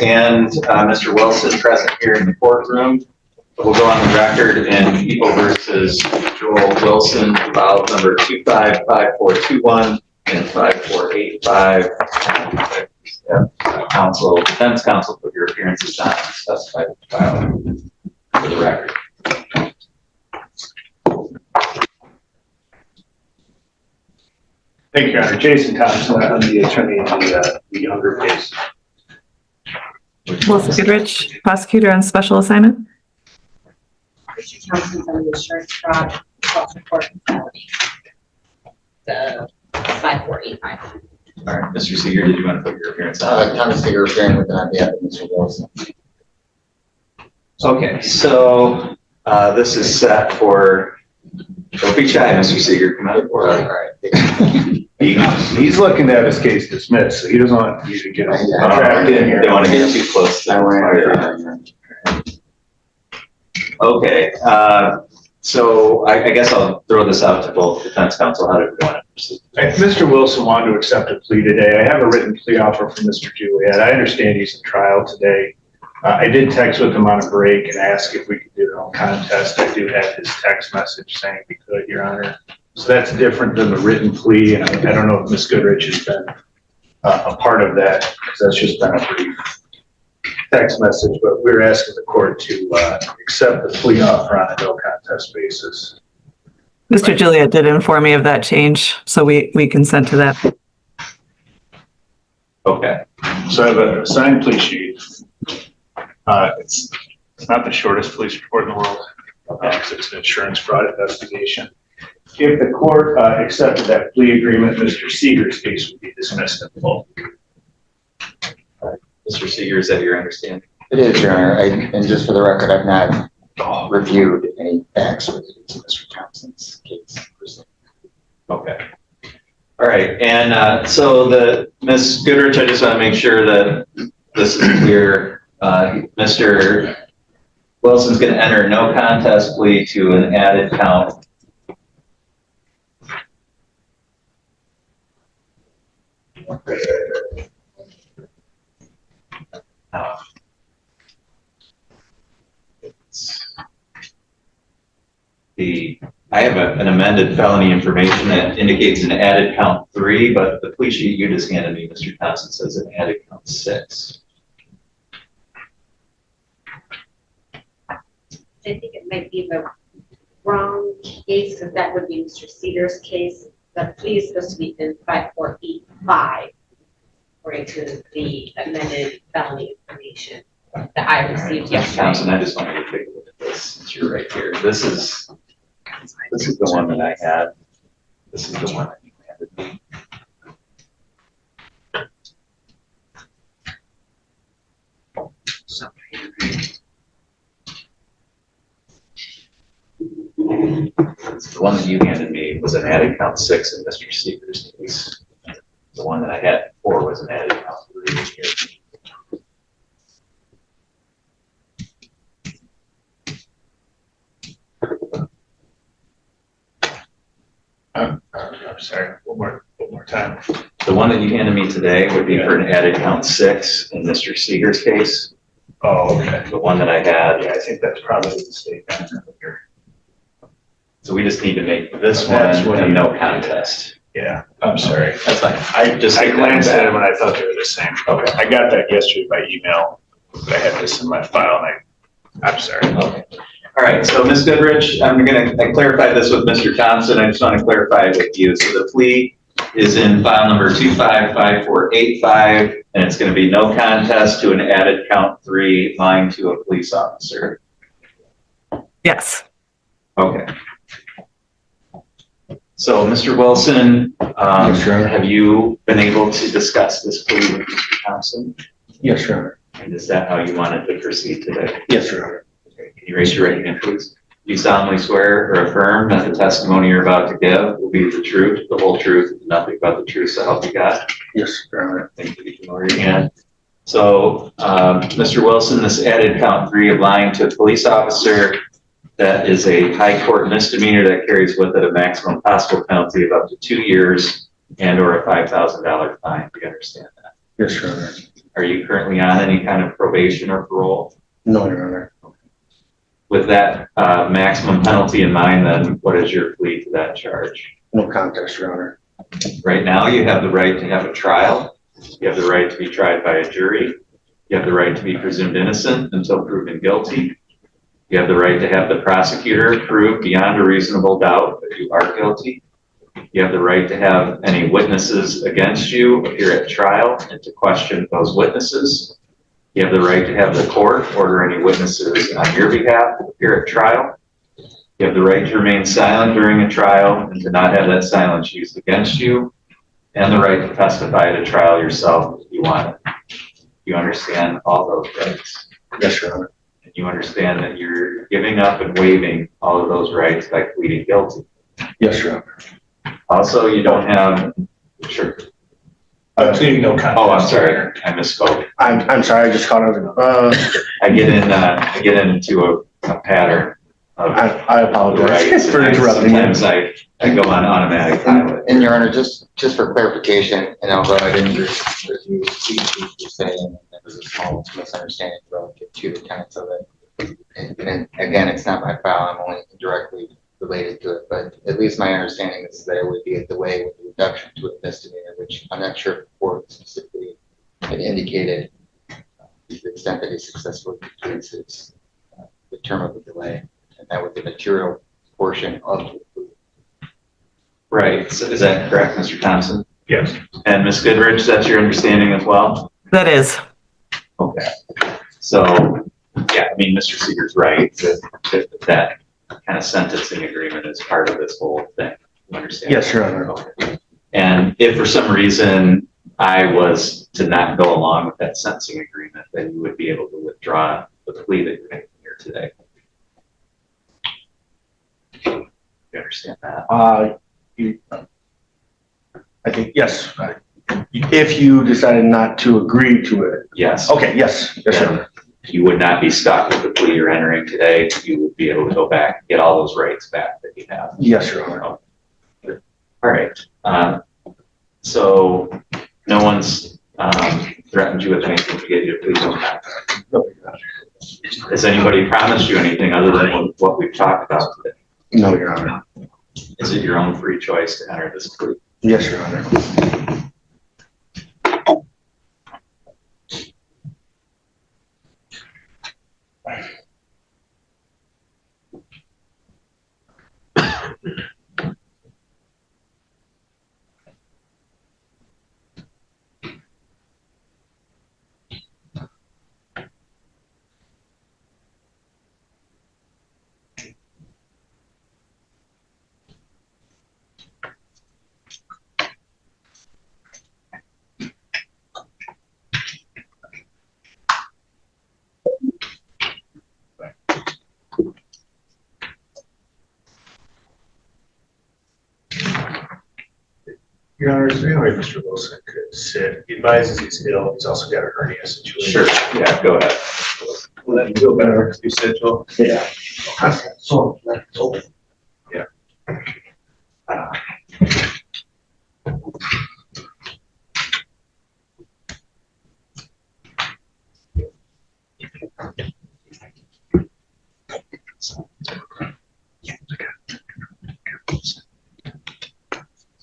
and Mr. Wilson present here in the courtroom. We'll go on the record in People versus Joel Wilson, file number 255421 and 5485. Defense counsel, put your appearances on and specify the file for the record. Thank you, Your Honor. Jason Thompson, I'm the attorney in the younger case. Melissa Goodrich, prosecutor on special assignment. Mr. Thompson's on the insurance fraud, false report, the 5485. All right, Mr. Seager, did you want to put your appearance on? Thomas Seager, appearing with on behalf of Mr. Wilson. Okay, so this is set for, don't be shy, Mr. Seager, come out of order. All right. He's looking to have his case dismissed, so he doesn't want you to get trapped in here. Don't want to get too close to that one. Okay, so I guess I'll throw this out to both defense counsel. How do we want to proceed? Mr. Wilson wanted to accept a plea today. I have a written plea offer from Mr. Juliet. I understand he's in trial today. I did text with him on a break and ask if we could do no contest. I do have his text message saying we could, Your Honor. So that's different than the written plea, and I don't know if Ms. Goodrich has been a part of that, because that's just been a brief text message, but we're asking the court to accept the plea offer on a no contest basis. Mr. Juliet did inform me of that change, so we consent to that. Okay. So I have a signed plea sheet. It's not the shortest police report in the world, because it's an insurance fraud investigation. If the court accepted that plea agreement, Mr. Seager's case would be dismissed in full. Mr. Seager, is that your understanding? It is, Your Honor. And just for the record, I've not reviewed any facts related to Mr. Thompson's case. Okay. All right, and so Ms. Goodrich, I just want to make sure that this is clear. Mr. Wilson's going to enter a no contest plea to an added count. I have an amended felony information that indicates an added count 3, but the plea sheet you just handed me, Mr. Thompson, says an added count 6. I think it might be the wrong case, because that would be Mr. Seager's case. The plea is supposed to be in 5485, according to the amended felony information that I received yesterday. Thompson, I just want you to take a look at this since you're right here. This is the one that I had. This is the one that you handed me. The one that you handed me was an added count 6 in Mr. Seager's case. The one that I had before was an added count 3 here. I'm sorry, one more time. The one that you handed me today would be for an added count 6 in Mr. Seager's case. Oh, okay. The one that I had. Yeah, I think that's probably the mistake. So we just need to make this That's one what a you- no contest. Yeah, I'm sorry. That's fine. I glanced at them and I thought they were the same. Okay. I got that yesterday by email, but I had this in my file and I'm sorry. Okay. All right. So Ms. Goodrich, I clarified this with Mr. Thompson. I just want to clarify it with you. So the plea is in file number 255485, and it's going to be no contest to an added count 3 lying to a police officer. Yes. Okay. So, Mr. Wilson, Yes, Your Honor. have you been able to discuss this plea with Mr. Thompson? Yes, Your Honor. And is that how you wanted to proceed today? Yes, Your Honor. Okay. Can you raise your right hand, please? Do you solemnly swear or affirm that the testimony you're about to give will be the truth, the whole truth, and nothing but the truth, so help you God? Yes, Your Honor. Thank you. You can lower your hand. So, Mr. Wilson, this added count 3 of lying to a police officer, that is a high court misdemeanor that carries with it a maximum possible penalty of up to 2 years and or a $5,000 fine. Do you understand that? Yes, Your Honor. Are you currently on any kind of probation or parole? No, Your Honor. With that maximum penalty in mind, then what is your plea to that charge? No contest, Your Honor. Right now, you have the right to have a trial. You have the right to be tried by a jury. You have the right to be presumed innocent until proven guilty. You have the right to have the prosecutor prove beyond a reasonable doubt that you are guilty. You have the right to have any witnesses against you appear at trial and to question those witnesses. You have the right to have the court order any witnesses on your behalf to appear at trial. You have the right to remain silent during a trial and to not have that silence used against you, and the right to testify at a trial yourself if you want it. You understand all those rights. Yes, Your Honor. And you understand that you're giving up and waiving all of those rights by pleading guilty. Yes, Your Honor. Also, you don't have, sure. Pleading no contest. Oh, I'm sorry, I misspoke. I'm sorry, I just caught it. I get into a pattern of I apologize rights. for interrupting you. Sometimes I go on automatic pilot. And Your Honor, just for clarification, and although I didn't review each you're saying, and there was a small misunderstanding relative to the tenets of it. And again, it's not my file, I'm only directly related to it, but at least my understanding is that it would be a delay with the reduction to a misdemeanor, which I'm not sure if the court specifically had indicated to the extent that he successfully completes his the term of the delay, and that was the material portion of the plea. Right, so is that correct, Mr. Thompson? Yes. And Ms. Goodrich, that's your understanding as well? That is. Okay. So, yeah, I mean, Mr. Seager's right that kind of sentencing agreement is part of this whole thing. You understand? Yes, Your Honor. Okay. And if for some reason I was to not go along with that sentencing agreement, then you would be able to withdraw the plea that you're making here today. You understand that? I think, yes. If you decided not to agree to it. Yes. Okay, yes, yes, Your Honor. You would not be stuck with the plea you're entering today. You would be able to go back and get all those rights back that you have. Yes, Your Honor. All right. So no one's threatened you with anything to get you to plead no contest. No, Your Honor. Has anybody promised you anything other than what we've talked about today? No, Your Honor. Is it your own free choice to enter this plea? Yes, Your Honor. Your Honor, is there any way Mr. Wilson could sit? He advises he's ill. He's also got a hernia situation. Sure. Yeah, go ahead. Will that feel better if you sit, Joel? Yeah. So, open.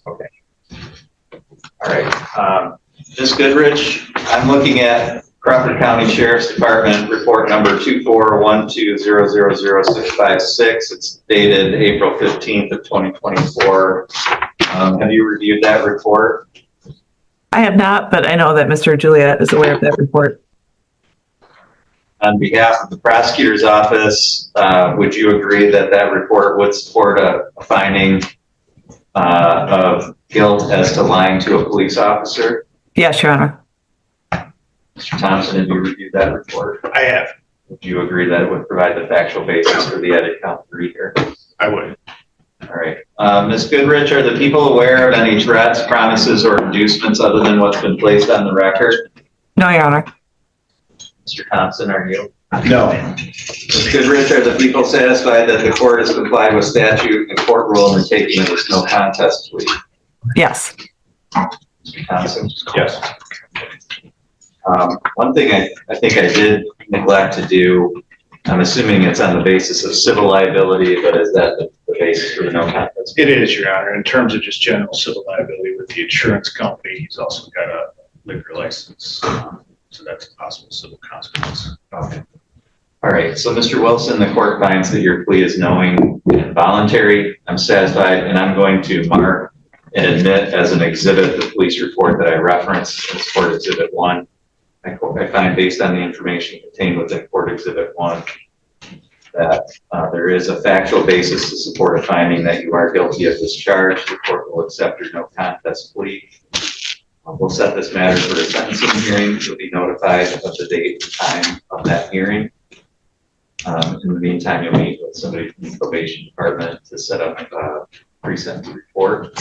Okay. All right. Ms. Goodrich, I'm looking at Crawford County Sheriff's Department report number 24120000656. It's dated April 15th of 2024. Have you reviewed that report? I have not, but I know that Mr. Juliet is aware of that report. On behalf of the prosecutor's office, would you agree that that report would support a finding of guilt as to lying to a police officer? Yes, Your Honor. Mr. Thompson, have you reviewed that report? I have. Would you agree that it would provide the factual basis for the edit count 3 here? I would. All right. Ms. Goodrich, are the people aware of any threats, promises, or inducements other than what's been placed on the record? No, Your Honor. Mr. Thompson, are you? No. Ms. Goodrich, are the people satisfied that the court has complied with statute and court rule in taking this no contest plea? Yes. Mr. Thompson? Yes. One thing I think I did neglect to do, I'm assuming it's on the basis of civil liability, but is that the basis for the no contest? It is, Your Honor, in terms of just general civil liability with the insurance company. He's also got a liquor license, so that's a possible civil consequence. Okay. All right, so Mr. Wilson, the court finds that your plea is knowing and voluntary. I'm satisfied, and I'm going to mark and admit as an exhibit the police report that I referenced as Court Exhibit 1. I find, based on the information contained within Court Exhibit 1, that there is a factual basis to support a finding that you are guilty of this charge. The court will accept your no contest plea. We'll set this matter for a sentencing hearing. You'll be notified of the date and time of that hearing. In the meantime, you'll meet with somebody from the probation department to set up a pre-sentence report.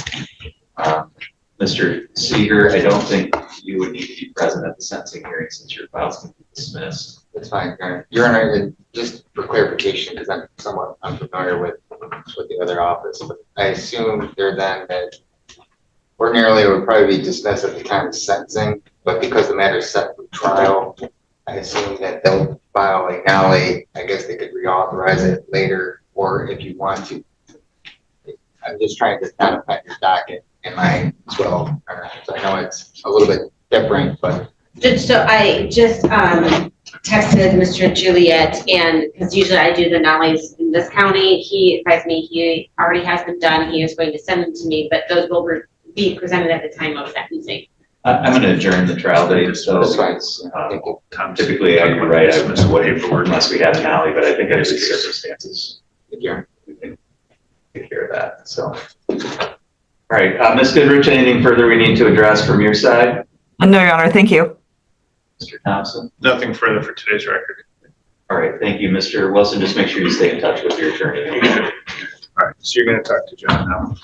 Mr. Seager, I don't think you would need to be present at the sentencing hearing since your file's going to be dismissed. That's fine, Your Honor, just for clarification, because I'm somewhat unfamiliar with the other office, but I assume there then that ordinarily it would probably be dismissed at the time of sentencing, but because the matter is set for trial, I assume that they'll file a nollie. I guess they could reauthorize it later, or if you want to. I'm just trying to not affect your docket in mine as well. So I know it's a little bit different, but. So I just texted Mr. Juliet, and because usually I do the nollies in this county, he advised me he already has them done. He is going to send them to me, but those will be presented at the time of sentencing. I'm going to adjourn the trial date. So That's fine. typically, you're right. I would wait for unless we have an alley, but I think under these circumstances, we can take care of that. So, all right, Ms. Goodrich, anything further we need to address from your side? No, Your Honor, thank you. Mr. Thompson? Nothing further for today's record. All right, thank you, Mr. Wilson. Just make sure you stay in touch with your attorney. All right, so you're going to talk to John now.